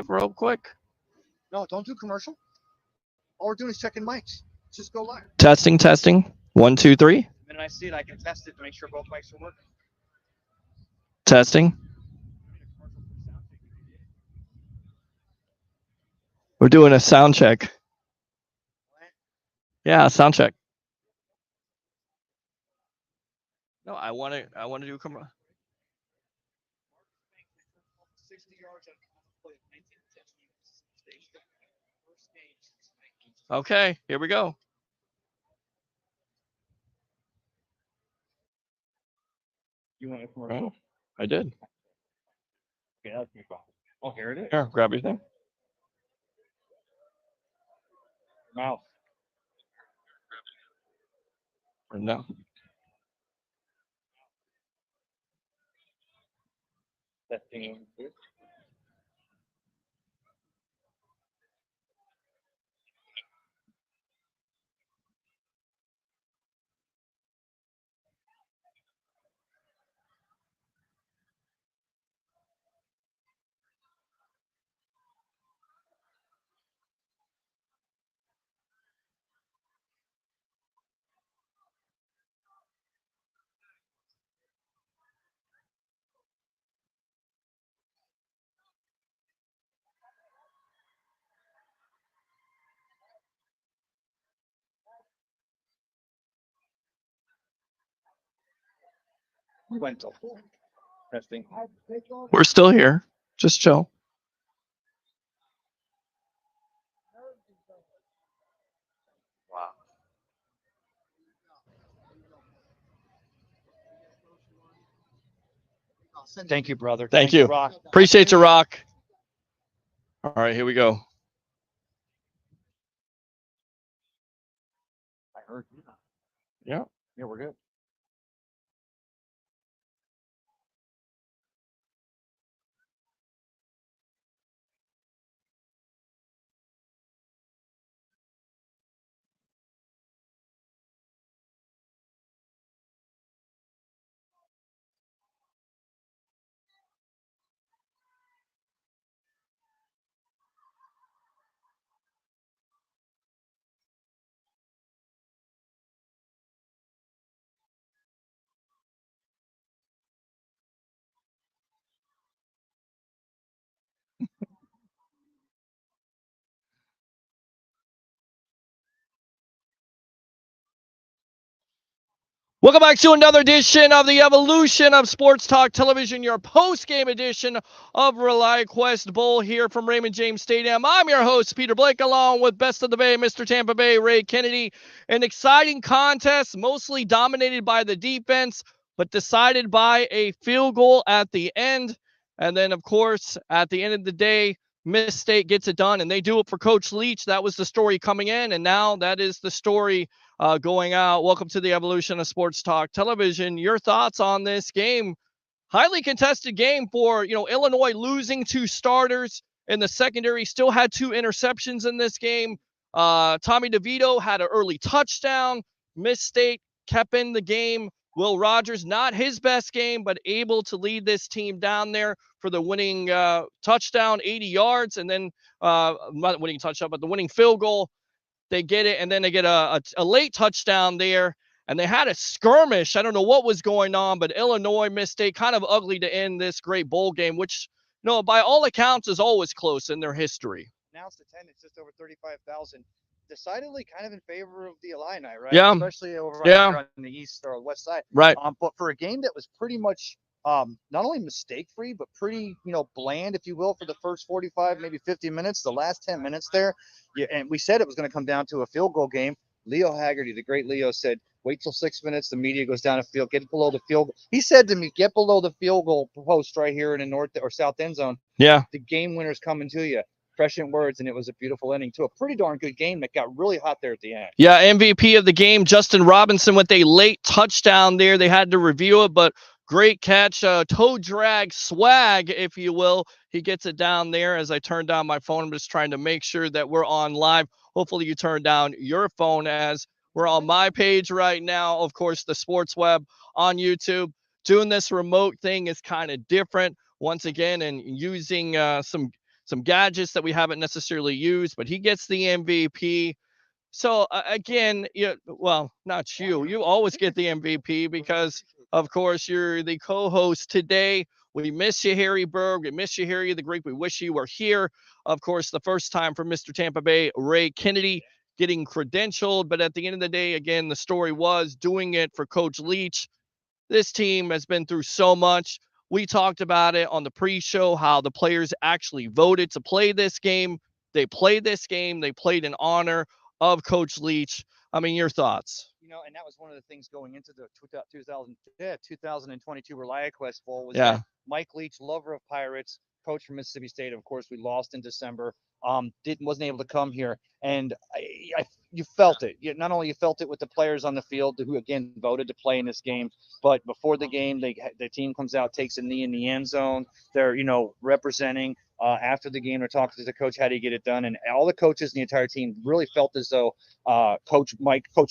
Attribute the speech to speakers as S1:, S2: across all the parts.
S1: real quick?
S2: No, don't do commercial. All we're doing is checking mics. Just go live.
S1: Testing, testing. 1, 2, 3.
S2: And then I see it, I can test it to make sure both mics are working.
S1: Testing. We're doing a sound check. Yeah, sound check. No, I want to do commercial.
S2: 60 yards on play of 19
S1: Okay, here we go.
S2: You want a commercial?
S1: Oh, I did.
S2: Okay, that's me. Oh, here it is.
S1: Here, grab your thing.
S2: Mouse.
S1: No.
S2: Testing. We went till testing.
S1: We're still here. Just chill.
S2: Wow. Thank you, brother.
S1: Thank you.
S2: Rock.
S1: Appreciate you, Rock. All right, here we go.
S2: I heard you.
S1: Yeah.
S2: Yeah, we're good.
S1: Welcome back to another edition of the Evolution of Sports Talk Television, your post-game edition of ReliaQuest Bowl here from Raymond James Stadium. I'm your host, Peter Blake, along with Best of the Bay, Mr. Tampa Bay, Ray Kennedy. An exciting contest, mostly dominated by the defense, but decided by a field goal at the end. And then, of course, at the end of the day, Miss State gets it done, and they do it for Coach Leach. That was the story coming in, and now that is the story going out. Welcome to the Evolution of Sports Talk Television. Your thoughts on this game? Highly contested game for, Illinois losing 2 starters in the secondary, still had 2 interceptions in this game. Tommy DeVito had an early touchdown. Miss State kept in the game. Will Rogers, not his best game, but able to lead this team down there for the winning touchdown, 80 yards, and then not winning touchdown, but the winning field goal. They get it, and then they get a late touchdown there, and they had a skirmish. I don't know what was going on, but Illinois missed a kind of ugly to end this great bowl game, which, by all accounts, is always close in their history.
S2: Announced attendance just over 35,000. Decidedly kind of in favor of the Illini, right?
S1: Yeah.
S2: Especially over here on the east or west side.
S1: Right.
S2: But for a game that was pretty much not only mistake-free, but pretty, bland, if you will, for the first 45, maybe 50 minutes, the last 10 minutes there. Yeah, and we said it was going to come down to a field goal game. Leo Haggerty, the great Leo, said, wait till 6 minutes. The media goes down the field, get below the field. He said to me, get below the field goal post right here in the north or south end zone.
S1: Yeah.
S2: The game winner's coming to you. Prescient words, and it was a beautiful ending to a pretty darn good game that got really hot there at the end.
S1: Yeah, MVP of the game, Justin Robinson, with a late touchdown there. They had to review it, but great catch, toe drag swag, if you will. He gets it down there. As I turn down my phone, I'm just trying to make sure that we're on live. Hopefully you turn down your phone, as we're on my page right now. Of course, the Sports Web on YouTube. Doing this remote thing is kind of different once again, and using some some gadgets that we haven't necessarily used, but he gets the MVP. So again, well, not you. You always get the MVP because, of course, you're the co-host today. We miss you, Harry Berg. We miss you, Harry the Greek. We wish you were here. Of course, the first time for Mr. Tampa Bay, Ray Kennedy, getting credentialed. But at the end of the day, again, the story was doing it for Coach Leach. This team has been through so much. We talked about it on the pre-show, how the players actually voted to play this game. They played this game. They played in honor of Coach Leach. I mean, your thoughts?
S2: And that was one of the things going into the 2022 ReliaQuest Bowl was
S1: Yeah.
S2: that Mike Leach, lover of Pirates, coach from Mississippi State. Of course, we lost in December. Wasn't able to come here, and you felt it. Not only you felt it with the players on the field who again voted to play in this game, but before the game, the team comes out, takes a knee in the end zone. They're representing. After the game, they're talking to the coach, how do you get it done? And all the coaches and the entire team really felt as though Coach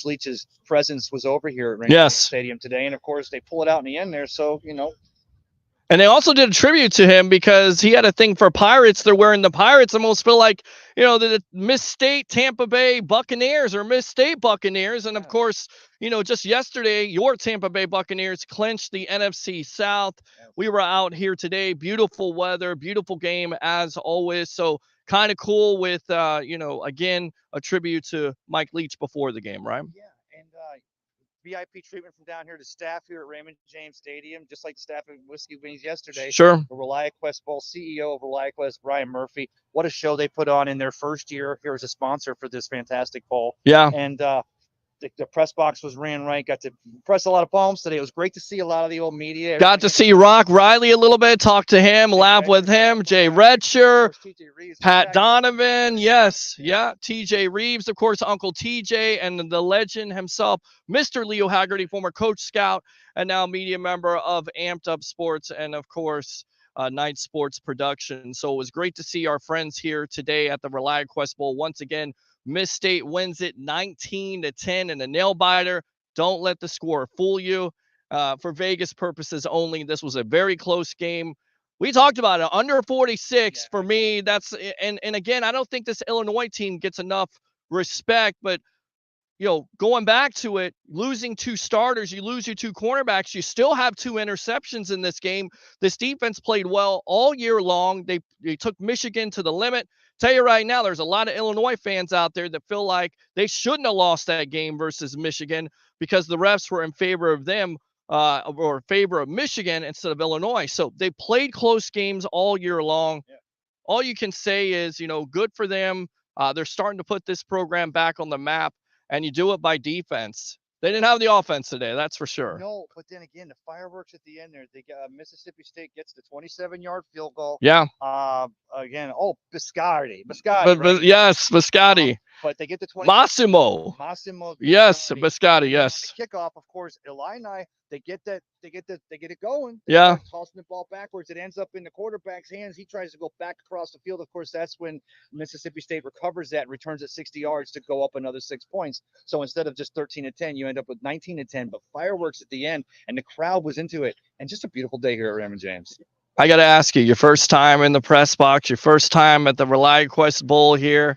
S2: Leach's presence was over here at Raymond Stadium today. And of course, they pull it out in the end there. So,
S1: And they also did a tribute to him because he had a thing for Pirates. They're wearing the Pirates. Almost feel like, the Miss State Tampa Bay Buccaneers or Miss State Buccaneers. And of course, just yesterday, your Tampa Bay Buccaneers clinched the NFC South. We were out here today. Beautiful weather, beautiful game as always. So kind of cool with, again, a tribute to Mike Leach before the game, right?
S2: Yeah. And VIP treatment from down here to staff here at Raymond James Stadium, just like the staff at Whiskey Wings yesterday.
S1: Sure.
S2: The ReliaQuest Bowl CEO of ReliaQuest, Brian Murphy. What a show they put on in their first year here as a sponsor for this fantastic bowl.
S1: Yeah.
S2: And the press box was ran right. Got to press a lot of palms today. It was great to see a lot of the old media.
S1: Got to see Rock Riley a little bit, talk to him, laugh with him. Jay Retcher, Pat Donovan, yes, yeah. TJ Reeves, of course, Uncle TJ, and the legend himself, Mr. Leo Haggerty, former Coach Scout, and now media member of Amped Up Sports, and of course, Night Sports Production. So it was great to see our friends here today at the ReliaQuest Bowl. Once again, Miss State wins it 19-10 in a nail biter. Don't let the score fool you. For Vegas purposes only, this was a very close game. We talked about it, under 46 for me. That's and again, I don't think this Illinois team gets enough respect, but going back to it, losing two starters, you lose your two cornerbacks, you still have two interceptions in this game. This defense played well all year long. They took Michigan to the limit. Tell you right now, there's a lot of Illinois fans out there that feel like they shouldn't have lost that game versus Michigan because the refs were in favor of them or in favor of Michigan instead of Illinois. So they played close games all year long. Yeah. All you can say is, good for them. They're starting to put this program back on the map. And you do it by defense. They didn't have the offense today, that's for sure.
S2: No, but then again, the fireworks at the end there. They got Mississippi State gets the 27-yard field goal.
S1: Yeah.
S2: Again, Biscotti.
S1: Right? Yes, Biscotti.
S2: But they get the 20.
S1: Massimo. Yes, Biscotti. Yes.
S2: The kickoff, of course, Illini. They get it going.
S1: Yeah.
S2: Tossing the ball backwards. It ends up in the quarterback's hands. He tries to go back across the field. Of course, that's when Mississippi State recovers that and returns it 60 yards to go up another 6 points. So instead of just 13-10, you end up with 19-10. But fireworks at the end, and the crowd was into it. And just a beautiful day here at Raymond James.
S1: I got to ask you, your first time in the press box, your first time at the ReliaQuest Bowl here.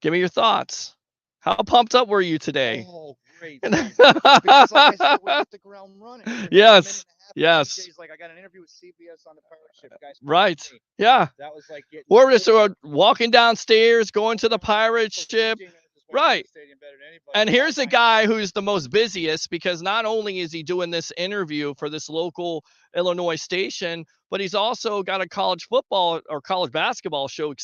S1: Give me your thoughts. How pumped up were you today?
S2: Oh, great. Because like I said, we hit the ground running.
S1: Yes. Yes.
S2: DJ's like, I got an interview with CBS on the pirate ship, guys.
S1: Right. Yeah.
S2: That was like
S1: we're just walking downstairs, going to the pirate ship. Right. And here's a guy who's the most busiest because not only is he doing this interview for this local Illinois station, but he's also got a college football or college basketball show,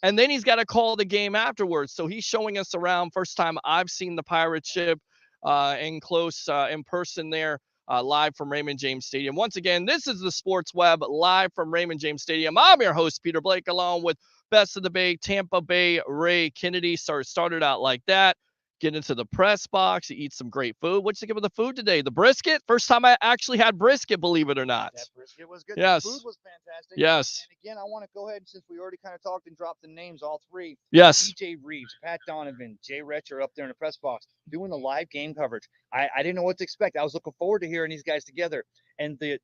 S1: and then he's got to call the game afterwards. So he's showing us around. First time I've seen the pirate ship in person there. Live from Raymond James Stadium. Once again, this is the Sports Web live from Raymond James Stadium. I'm your host, Peter Blake, along with Best of the Bay, Tampa Bay, Ray Kennedy. Started out like that. Get into the press box. You eat some great food. What'd you think of the food today? The brisket? First time I actually had brisket, believe it or not.
S2: That brisket was good.
S1: Yes.
S2: The food was fantastic.
S1: Yes.
S2: And again, I want to go ahead, since we already kind of talked and dropped the names, all three.
S1: Yes.
S2: TJ Reeves, Pat Donovan, Jay Retcher up there in the press box doing the live game coverage. I didn't know what to expect. I was looking forward to hearing these guys together. and the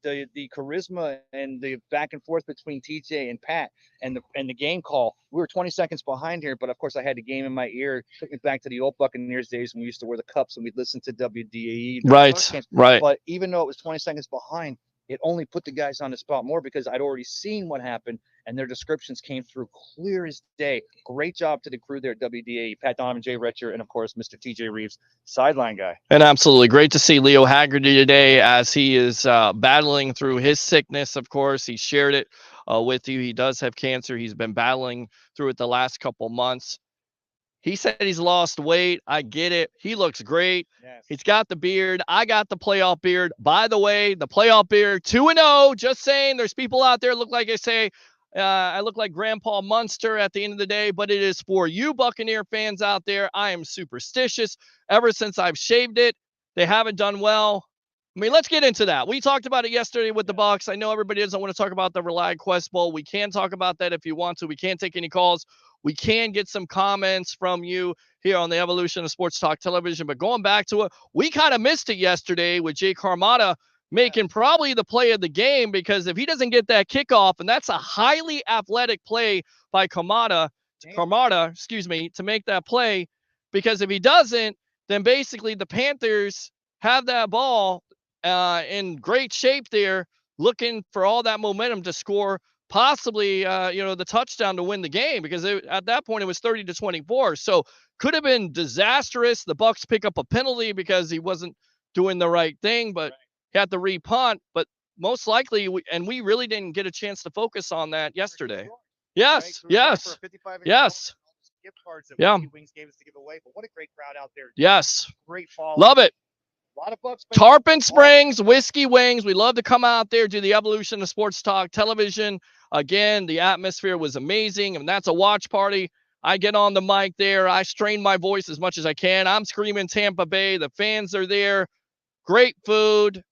S2: charisma and the back and forth between TJ and Pat and the game call. We were 20 seconds behind here, but of course I had the game in my ear. Took me back to the old Buccaneers days when we used to wear the cups and we'd listen to WDAE.
S1: Right, right.
S2: But even though it was 20 seconds behind, it only put the guys on the spot more because I'd already seen what happened and their descriptions came through clear as day. Great job to the crew there at WDA, Pat Donovan, Jay Retcher, and of course, Mr. TJ Reeves, sideline guy.
S1: And absolutely great to see Leo Haggerty today as he is battling through his sickness. Of course, he shared it with you. He does have cancer. He's been battling through it the last couple months. He said he's lost weight. I get it. He looks great.
S2: Yes.
S1: He's got the beard. I got the playoff beard. By the way, the playoff beard 2-0. Just saying, there's people out there look like I look like Grandpa Munster at the end of the day, but it is for you Buccaneer fans out there. I am superstitious. Ever since I've shaved it, they haven't done well. I mean, let's get into that. We talked about it yesterday with the Bucs. I know everybody doesn't want to talk about the ReliaQuest Bowl. We can talk about that if you want to. We can't take any calls. We can get some comments from you here on the Evolution of Sports Talk Television. But going back to it, we kind of missed it yesterday with Jake Carmada making probably the play of the game, because if he doesn't get that kickoff, and that's a highly athletic play by Carmada, to make that play, because if he doesn't, then basically the Panthers have that ball in great shape there, looking for all that momentum to score possibly the touchdown to win the game, because at that point it was 30-24. So could have been disastrous. The Bucs pick up a penalty because he wasn't doing the right thing, but he had to re-punt. But most likely, we really didn't get a chance to focus on that yesterday. Yes, yes, yes.
S2: Gift cards that
S1: Yeah.
S2: Wings gave us to give away, but what a great crowd out there.
S1: Yes.
S2: Great fall.
S1: Love it.
S2: A lot of Bucks.
S1: Tarpon Springs, Whiskey Wings. We love to come out there, do the Evolution of Sports Talk Television. Again, the atmosphere was amazing, and that's a watch party. I get on the mic there. I strain my voice as much as I can. I'm screaming Tampa Bay. The fans are there. Great food,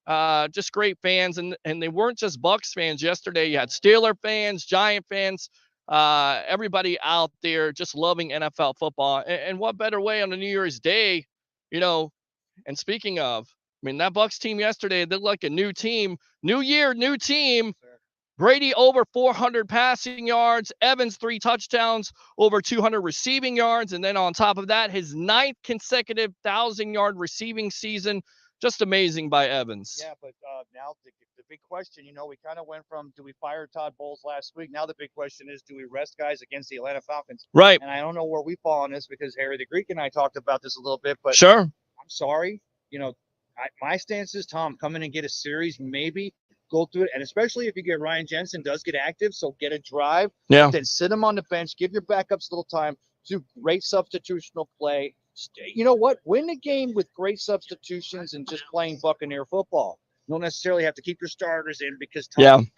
S1: just great fans. And they weren't just Bucs fans yesterday. You had Steeler fans, Giant fans, everybody out there just loving NFL football. And what better way on a New Year's Day, and speaking of, I mean, that Bucs team yesterday, they look like a new team. New year, new team. Brady over 400 passing yards. Evans 3 touchdowns, over 200 receiving yards. And then on top of that, his 9th consecutive 1,000-yard receiving season. Just amazing by Evans.
S2: Yeah, but now the big question, we kind of went from, do we fire Todd Bowles last week? Now the big question is, do we rest guys against the Atlanta Falcons?
S1: Right.
S2: And I don't know where we fall on this, because Harry the Greek and I talked about this a little bit, but
S1: sure.
S2: I'm sorry. My stance is, Tom, come in and get a series, maybe go through it. And especially if you get Ryan Jensen does get active, so get a drive.
S1: Yeah.
S2: Then sit him on the bench, give your backups a little time, do great substitutional play. You know what? Win the game with great substitutions and just playing Buccaneer football. You don't necessarily have to keep your starters in, because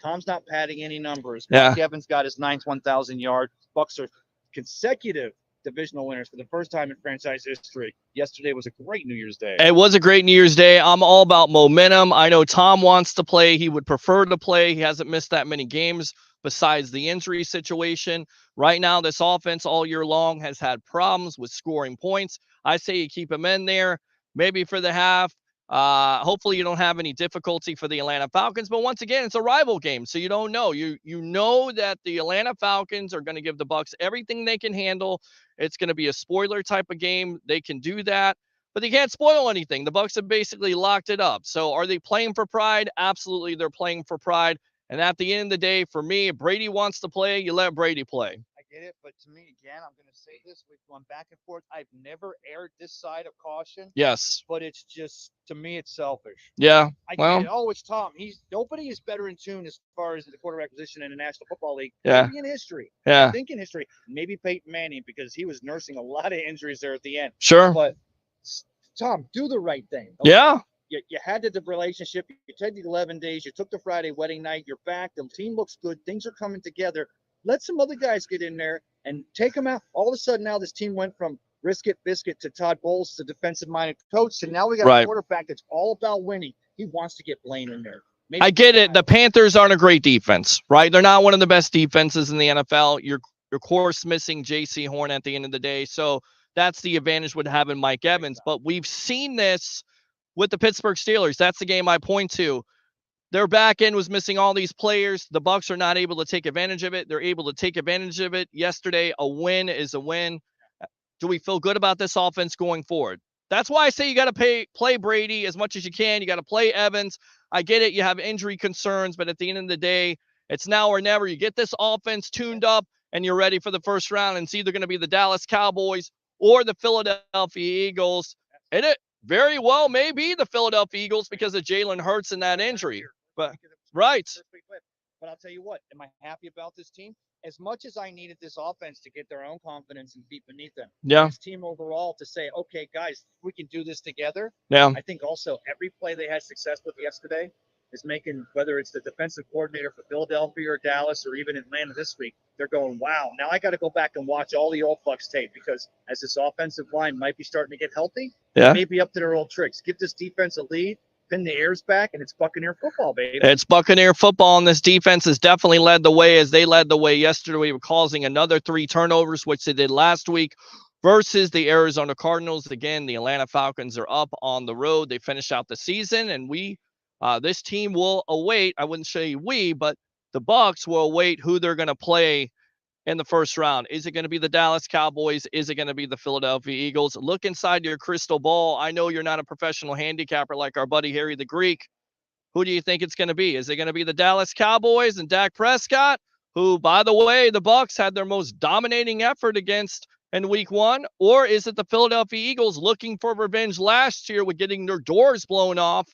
S2: Tom's not padding any numbers. Mike Evans got his 9th 1,000-yard. Bucs are consecutive divisional winners for the first time in franchise history. Yesterday was a great New Year's Day.
S1: It was a great New Year's Day. I'm all about momentum. I know Tom wants to play. He would prefer to play. He hasn't missed that many games besides the injury situation. Right now, this offense all year long has had problems with scoring points. I say you keep him in there, maybe for the half. Hopefully you don't have any difficulty for the Atlanta Falcons, but once again, it's a rival game, so you don't know. You know that the Atlanta Falcons are going to give the Bucs everything they can handle. It's going to be a spoiler type of game. They can do that, but they can't spoil anything. The Bucs have basically locked it up. So are they playing for pride? Absolutely, they're playing for pride. And at the end of the day, for me, if Brady wants to play, you let Brady play.
S2: I get it, but to me, again, I'm going to say this. We've gone back and forth. I've never aired this side of caution.
S1: Yes.
S2: But it's just, to me, it's selfish.
S1: Yeah.
S2: I get it. Oh, it's Tom. Nobody is better in tune as far as the quarterback position in the National Football League.
S1: Yeah.
S2: Maybe in history.
S1: Yeah.
S2: I think in history. Maybe Peyton Manning, because he was nursing a lot of injuries there at the end.
S1: Sure.
S2: But, Tom, do the right thing. Okay?
S1: Yeah.
S2: You had the relationship. You took the 11 days. You took the Friday wedding night. You're back. The team looks good. Things are coming together. Let some other guys get in there and take them out. All of a sudden, now this team went from brisket biscuit to Todd Bowles, the defensive-minded coach, and now we got a quarterback that's all about winning. He wants to get Blaine in there. Maybe
S1: I get it. The Panthers aren't a great defense, right? They're not one of the best defenses in the NFL. You're of course missing J.C. Horn at the end of the day, so that's the advantage with having Mike Evans. But we've seen this with the Pittsburgh Steelers. That's the game I point to. their back end was missing all these players. The Bucs are not able to take advantage of it. They're able to take advantage of it. Yesterday, a win is a win. Do we feel good about this offense going forward? That's why I say you got to play Brady as much as you can. You got to play Evans. I get it. You have injury concerns, but at the end of the day, it's now or never. You get this offense tuned up and you're ready for the first round. And it's either going to be the Dallas Cowboys or the Philadelphia Eagles. And it very well may be the Philadelphia Eagles because of Jalen Hurts and that injury. But right.
S2: But I'll tell you what, am I happy about this team? As much as I needed this offense to get their own confidence and be beneath them, this team overall to say, okay, guys, we can do this together.
S1: Yeah.
S2: I think also every play they had success with yesterday is making, whether it's the defensive coordinator for Philadelphia or Dallas or even Atlanta this week, they're going, wow, now I got to go back and watch all the old Bucs tape because as this offensive line might be starting to get healthy, it may be up to their old tricks. Give this defense a lead. Pin the ears back, and it's Buccaneer football, baby.
S1: It's Buccaneer football, and this defense has definitely led the way as they led the way yesterday. We were causing another 3 turnovers, which they did last week versus the Arizona Cardinals. Again, the Atlanta Falcons are up on the road. They finish out the season, and this team will await, I wouldn't say we, but the Bucs will await who they're going to play in the first round. Is it going to be the Dallas Cowboys? Is it going to be the Philadelphia Eagles? Look inside your crystal ball. I know you're not a professional handicapper like our buddy Harry the Greek. Who do you think it's going to be? Is it going to be the Dallas Cowboys and Dak Prescott, who, by the way, the Bucs had their most dominating effort against in week 1? Or is it the Philadelphia Eagles looking for revenge last year with getting their doors blown off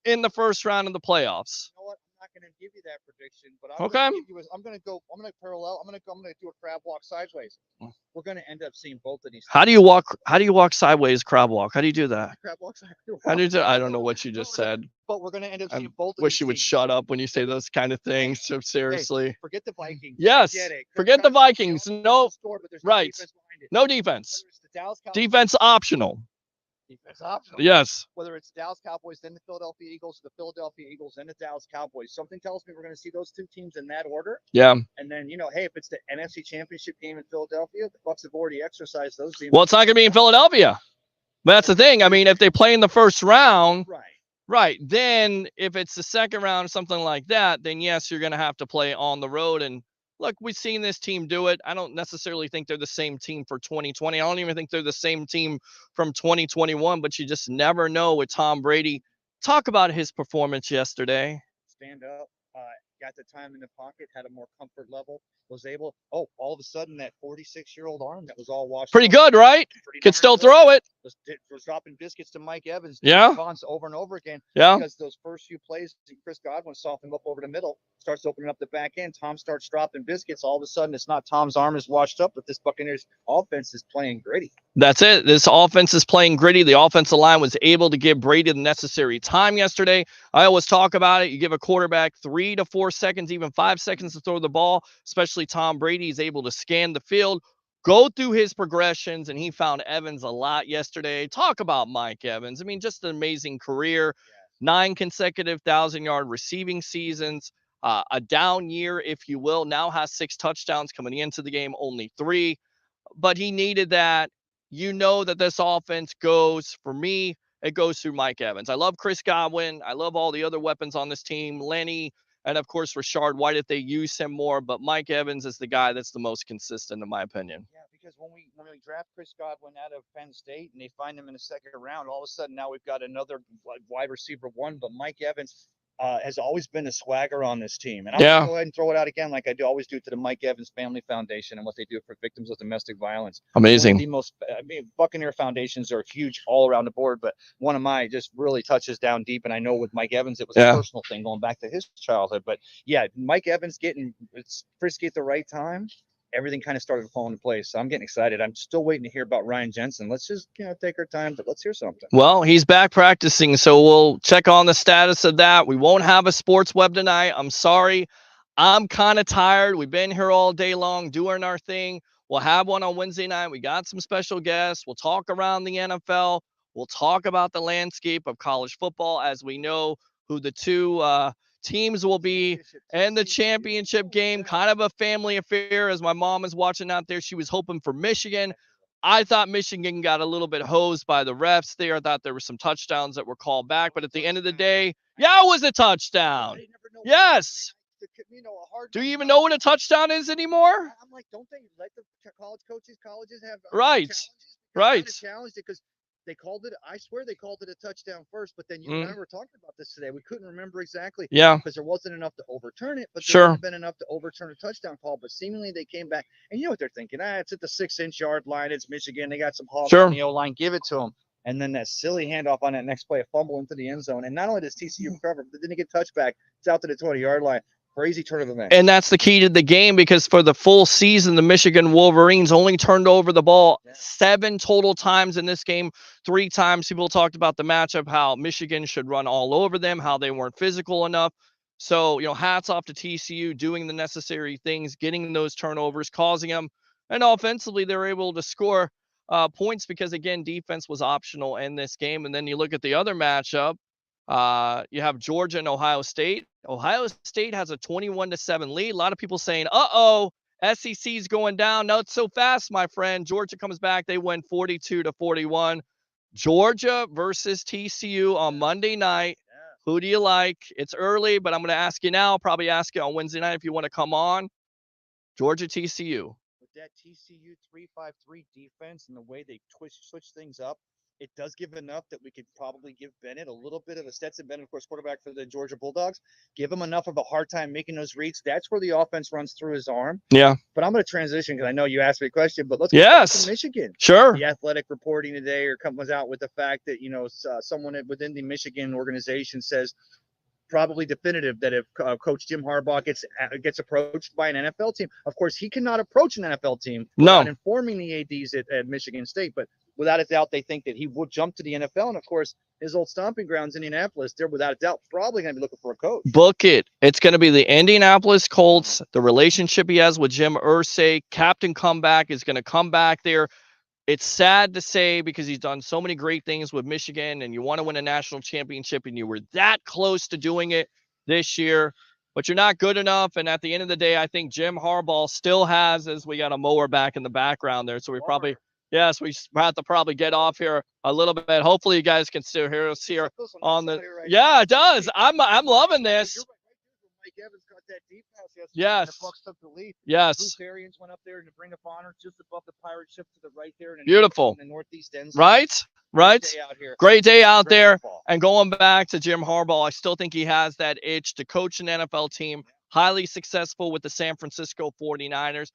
S1: in the first round of the playoffs?
S2: You know what? I'm not going to give you that prediction, but
S1: I'm
S2: going to parallel. I'm going to do a crab walk sideways. We're going to end up seeing both of these.
S1: How do you walk sideways, crab walk? How do you do that?
S2: Crab walk sideways.
S1: How do you do? I don't know what you just said.
S2: But we're going to end up seeing both of these.
S1: Wish you would shut up when you say those kind of things. So seriously.
S2: Hey, forget the Vikings.
S1: Yes. Forget the Vikings. No. Right. No defense. Defense optional.
S2: Defense optional.
S1: Yes.
S2: Whether it's the Dallas Cowboys, then the Philadelphia Eagles, the Philadelphia Eagles, then the Dallas Cowboys. Something tells me we're going to see those 2 teams in that order.
S1: Yeah.
S2: And then, hey, if it's the NFC Championship game in Philadelphia, the Bucs have already exercised those teams.
S1: Well, it's not going to be in Philadelphia. But that's the thing. I mean, if they play in the first round, right. Then if it's the second round or something like that, then yes, you're going to have to play on the road. And look, we've seen this team do it. I don't necessarily think they're the same team for 2020. I don't even think they're the same team from 2021, but you just never know with Tom Brady. Talk about his performance yesterday.
S2: Stand up, got the time in the pocket, had a more comfort level, was able, all of a sudden that 46-year-old arm that was all washed.
S1: Pretty good, right? Could still throw it.
S2: Was dropping biscuits to Mike Evans.
S1: Yeah.
S2: Over and over again.
S1: Yeah.
S2: Because those first few plays, Chris Godwin softened him up over the middle, starts opening up the back end. Tom starts dropping biscuits. All of a sudden, it's not Tom's arm is washed up, but this Buccaneers offense is playing gritty.
S1: That's it. This offense is playing gritty. The offensive line was able to give Brady the necessary time yesterday. I always talk about it. You give a quarterback 3 to 4 seconds, even 5 seconds to throw the ball, especially Tom Brady is able to scan the field, go through his progressions, and he found Evans a lot yesterday. Talk about Mike Evans. I mean, just an amazing career. 9 consecutive 1,000-yard receiving seasons. A down year, if you will. Now has 6 touchdowns coming into the game, only 3. But he needed that. You know that this offense goes, for me, it goes through Mike Evans. I love Chris Godwin. I love all the other weapons on this team. Lenny, and of course, Rashard White, if they use him more. But Mike Evans is the guy that's the most consistent, in my opinion.
S2: Yeah, because when we draft Chris Godwin out of Penn State and they find him in the second round, all of a sudden now we've got another wide receiver 1. But Mike Evans has always been a swagger on this team. And I'll just go ahead and throw it out again like I always do to the Mike Evans Family Foundation and what they do for victims of domestic violence.
S1: Amazing.
S2: Buccaneer foundations are huge all around the board, but one of mine just really touches down deep. And I know with Mike Evans, it was a personal thing going back to his childhood. But yeah, Mike Evans getting frisky at the right time. Everything kind of started falling into place. So I'm getting excited. I'm still waiting to hear about Ryan Jensen. Let's just take our time, but let's hear something.
S1: Well, he's back practicing, so we'll check on the status of that. We won't have a sports web tonight. I'm sorry. I'm kind of tired. We've been here all day long doing our thing. We'll have one on Wednesday night. We got some special guests. We'll talk around the NFL. We'll talk about the landscape of college football as we know who the 2 teams will be in the championship game. Kind of a family affair as my mom is watching out there. She was hoping for Michigan. I thought Michigan got a little bit hosed by the refs there. I thought there were some touchdowns that were called back. But at the end of the day, Yeah, it was a touchdown. Yes. Do you even know what a touchdown is anymore?
S2: I'm like, don't they let the colleges have
S1: Right. Right.
S2: Challenged it because they called it. I swear they called it a touchdown first, but then you and I were talking about this today. We couldn't remember exactly.
S1: Yeah.
S2: Because there wasn't enough to overturn it, but there
S1: Sure.
S2: wouldn't have been enough to overturn a touchdown call. But seemingly they came back, and you know what they're thinking? It's at the 6-inch yard line. It's Michigan. They got some hogs on the O line. Give it to them. And then that silly handoff on that next play, a fumble into the end zone. And not only does TCU recover, but didn't get touchback. It's out to the 20-yard line. Crazy turn of events.
S1: And that's the key to the game, because for the full season, the Michigan Wolverines only turned over the ball 7 total times in this game. 3 times people talked about the matchup, how Michigan should run all over them, how they weren't physical enough. So, hats off to TCU doing the necessary things, getting those turnovers, causing them. And offensively, they were able to score points because, again, defense was optional in this game. And then you look at the other matchup. You have Georgia and Ohio State. Ohio State has a 21-7 lead. A lot of people saying, SEC's going down. Not so fast, my friend. Georgia comes back. They win 42-41. Georgia versus TCU on Monday night. Who do you like? It's early, but I'm going to ask you now. I'll probably ask you on Wednesday night if you want to come on. Georgia, TCU.
S2: With that TCU 3-5-3 defense and the way they switch things up, it does give enough that we could probably give Bennett a little bit of a Stetson Bennett, of course, quarterback for the Georgia Bulldogs. Give him enough of a hard time making those reads. That's where the offense runs through his arm.
S1: Yeah.
S2: But I'm going to transition because I know you asked me a question, but let's
S1: go
S2: back to Michigan.
S1: Sure.
S2: The Athletic reporting today comes out with the fact that, someone within the Michigan organization says probably definitive that if Coach Jim Harbaugh gets approached by an NFL team, of course, he cannot approach an NFL team without informing the ADs at Michigan State. But without a doubt, they think that he will jump to the NFL. And of course, his old stomping grounds, Indianapolis, they're without a doubt probably going to be looking for a coach.
S1: Book it. It's going to be the Indianapolis Colts. The relationship he has with Jim Irsay, Captain Comeback, is going to come back there. It's sad to say because he's done so many great things with Michigan, and you want to win a national championship, and you were that close to doing it this year, but you're not good enough. And at the end of the day, I think Jim Harbaugh still has, as we got a mower back in the background there. So we probably, we have to probably get off here a little bit. Hopefully you guys can still hear us here on the, it does. I'm loving this.
S2: Mike Evans caught that deep pass yesterday.
S1: Yes.
S2: The Bucs took the lead.
S1: Yes.
S2: Bruce Arians went up there in the Ring of Honor just above the pirate ship to the right there.
S1: Beautiful.
S2: In the northeast end.
S1: Right. Great day out there.
S2: Football.
S1: And going back to Jim Harbaugh, I still think he has that itch to coach an NFL team. Highly successful with the San Francisco 49ers.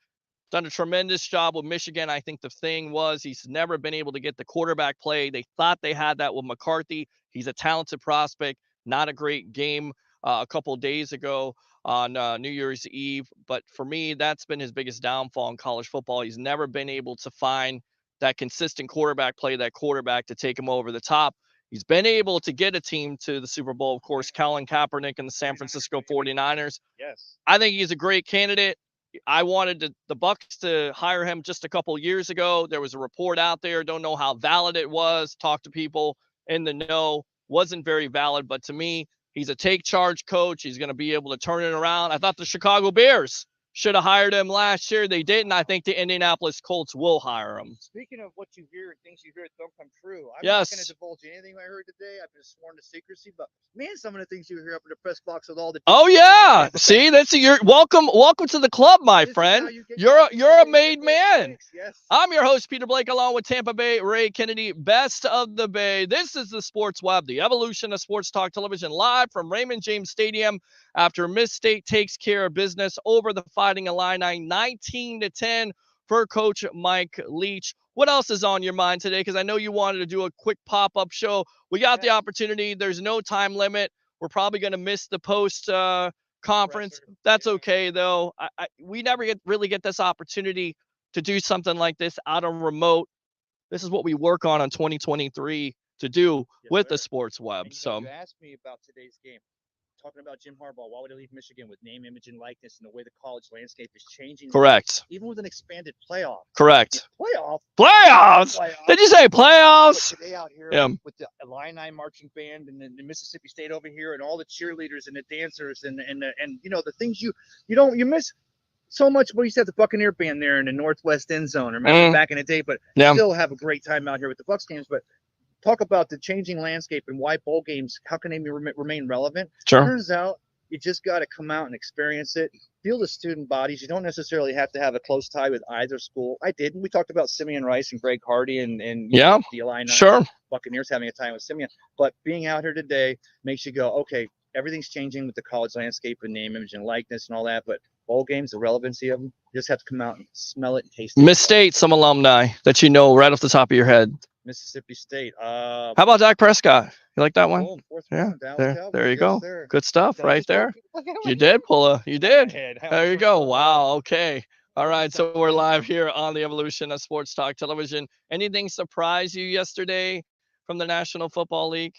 S1: Done a tremendous job with Michigan. I think the thing was he's never been able to get the quarterback play. They thought they had that with McCarthy. He's a talented prospect. Not a great game a couple of days ago on New Year's Eve. But for me, that's been his biggest downfall in college football. He's never been able to find that consistent quarterback play, that quarterback to take him over the top. He's been able to get a team to the Super Bowl, of course, Colin Kaepernick and the San Francisco 49ers.
S2: Yes.
S1: I think he's a great candidate. I wanted the Bucs to hire him just a couple years ago. There was a report out there. Don't know how valid it was. Talked to people in the know. Wasn't very valid. But to me, he's a take charge coach. He's going to be able to turn it around. I thought the Chicago Bears should have hired him last year. They didn't. I think the Indianapolis Colts will hire him.
S2: Speaking of what you hear and things you hear don't come true, I'm
S1: yes.
S2: not going to divulge anything I heard today. I've been sworn to secrecy, but man, some of the things you hear up in the press box with all the
S1: see, that's your welcome to the club, my friend. You're a made man.
S2: Yes.
S1: I'm your host, Peter Blake, along with Tampa Bay Ray Kennedy, best of the Bay. This is the Sports Web, the evolution of sports talk television, live from Raymond James Stadium after Miss State takes care of business over the Fighting Illini, 19-10 for Coach Mike Leach. What else is on your mind today? Because I know you wanted to do a quick pop-up show. We got the opportunity. There's no time limit. We're probably going to miss the post conference. That's okay, though. We never really get this opportunity to do something like this out on remote. This is what we work on 2023 to do with the Sports Web. So
S2: you asked me about today's game. Talking about Jim Harbaugh, why would he leave Michigan with name, image, and likeness and the way the college landscape is changing?
S1: Correct.
S2: Even with an expanded playoff.
S1: Correct.
S2: Playoffs?
S1: Did you say playoffs?
S2: But today out here with the Illini marching band and the Mississippi State over here and all the cheerleaders and the dancers and you know the things you miss so much. We used to have the Buccaneer band there in the Northwest end zone. Remember back in the day, but still have a great time out here with the Bucs games. But talk about the changing landscape and why bowl games, how can they remain relevant?
S1: Sure.
S2: Turns out you just got to come out and experience it. Feel the student bodies. You don't necessarily have to have a close tie with either school. I did. We talked about Simeon Rice and Greg Hardy and
S1: yeah,
S2: the Illini
S1: sure.
S2: Buccaneers having a time with Simeon. But being out here today makes you go, okay, everything's changing with the college landscape and name, image, and likeness and all that. But bowl games, the relevancy of them, you just have to come out and smell it and taste it.
S1: Miss State, some alumni that you know right off the top of your head.
S2: Mississippi State.
S1: How about Dak Prescott? You like that one?
S2: Boom,
S1: Yeah,
S2: round,
S1: there you
S2: yes,
S1: go.
S2: Sir.
S1: Good stuff right there. You did pull a, you did. There you go. Wow. Okay. All right. So we're live here on the Evolution of Sports Talk Television. Anything surprise you yesterday from the National Football League?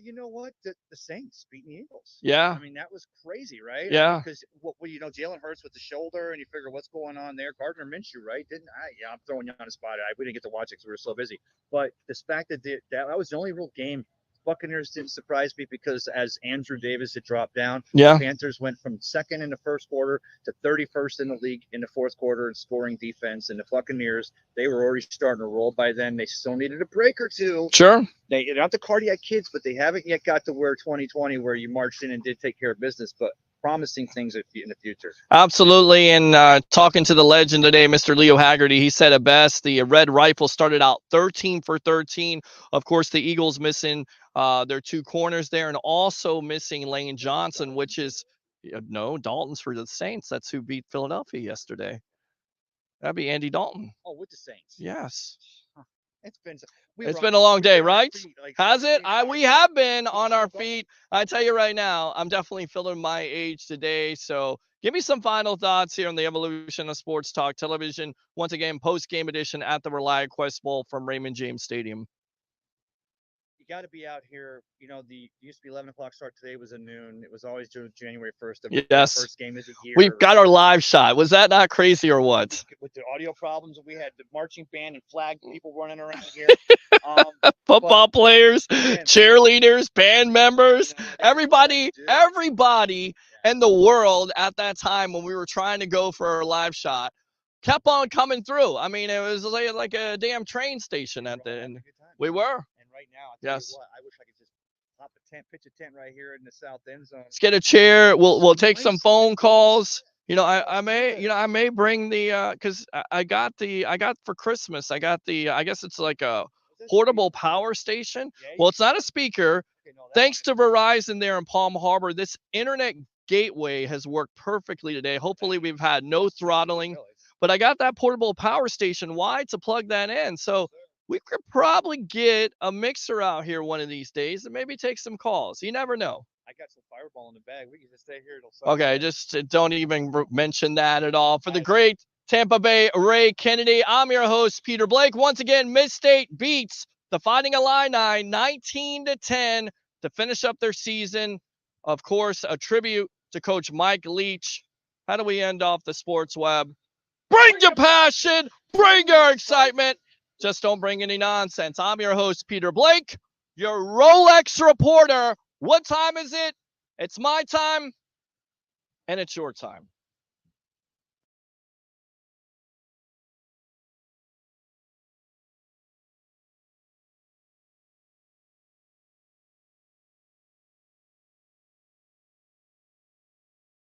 S2: You know what? The Saints beating the Eagles.
S1: Yeah.
S2: I mean, that was crazy, right?
S1: Yeah.
S2: Because Jalen Hurts with the shoulder, and you figure what's going on there. Gardner Minshew, right? Didn't I? Yeah, I'm throwing you on the spot. We didn't get to watch it because we were so busy. But the fact that that was the only real game. Buccaneers didn't surprise me because as Andrew Davis had dropped down,
S1: yeah,
S2: the Panthers went from second in the first quarter to 31st in the league in the fourth quarter in scoring defense. And the Buccaneers, they were already starting to roll by then. They still needed a break or two.
S1: Sure.
S2: They're not the cardiac kids, but they haven't yet got to where 2020, where you marched in and did take care of business. But promising things in the future.
S1: Absolutely. And talking to the legend today, Mr. Leo Haggerty, he said it best. The Red Rifle started out 13 for 13. Of course, the Eagles missing their two corners there and also missing Lane Johnson, which is no, Dalton's for the Saints. That's who beat Philadelphia yesterday. That'd be Andy Dalton.
S2: Oh, with the Saints.
S1: Yes.
S2: It's
S1: been a long day, right? Has it? We have been on our feet. I tell you right now, I'm definitely feeling my age today. So give me some final thoughts here on the Evolution of Sports Talk Television. Once again, post-game edition at the ReliaQuest Bowl from Raymond James Stadium.
S2: You got to be out here. The used to be 11 o'clock start. Today was a noon. It was always January 1st.
S1: Yes.
S2: First game of the year.
S1: We've got our live shot. Was that not crazy or what?
S2: With the audio problems, we had the marching band and flag people running around here.
S1: Football players, cheerleaders, band members, everybody in the world at that time when we were trying to go for our live shot kept on coming through. I mean, it was like a damn train station at the end. We were.
S2: And right now,
S1: yes.
S2: I wish I could just pop a tent, pitch a tent right here in the south end zone.
S1: Let's get a chair. We'll take some phone calls. I may bring the because I got for Christmas. I got the I guess it's like a portable power station. Well, it's not a speaker. Thanks to Verizon there in Palm Harbor, this internet gateway has worked perfectly today. Hopefully, we've had no throttling. But I got that portable power station. Why? To plug that in. So we could probably get a mixer out here one of these days and maybe take some calls. You never know.
S2: I got some Fireball in the bag. We can just stay here till
S1: Sunday. Okay, just don't even mention that at all. For the great Tampa Bay Ray Kennedy, I'm your host, Peter Blake. Once again, Mid-State beats the Fighting Illini 19-10 to finish up their season. Of course, a tribute to Coach Mike Leach. How do we end off the sports web? Bring your passion, bring your excitement. Just don't bring any nonsense. I'm your host, Peter Blake, your Rolex reporter. What time is it? It's my time, and it's your time.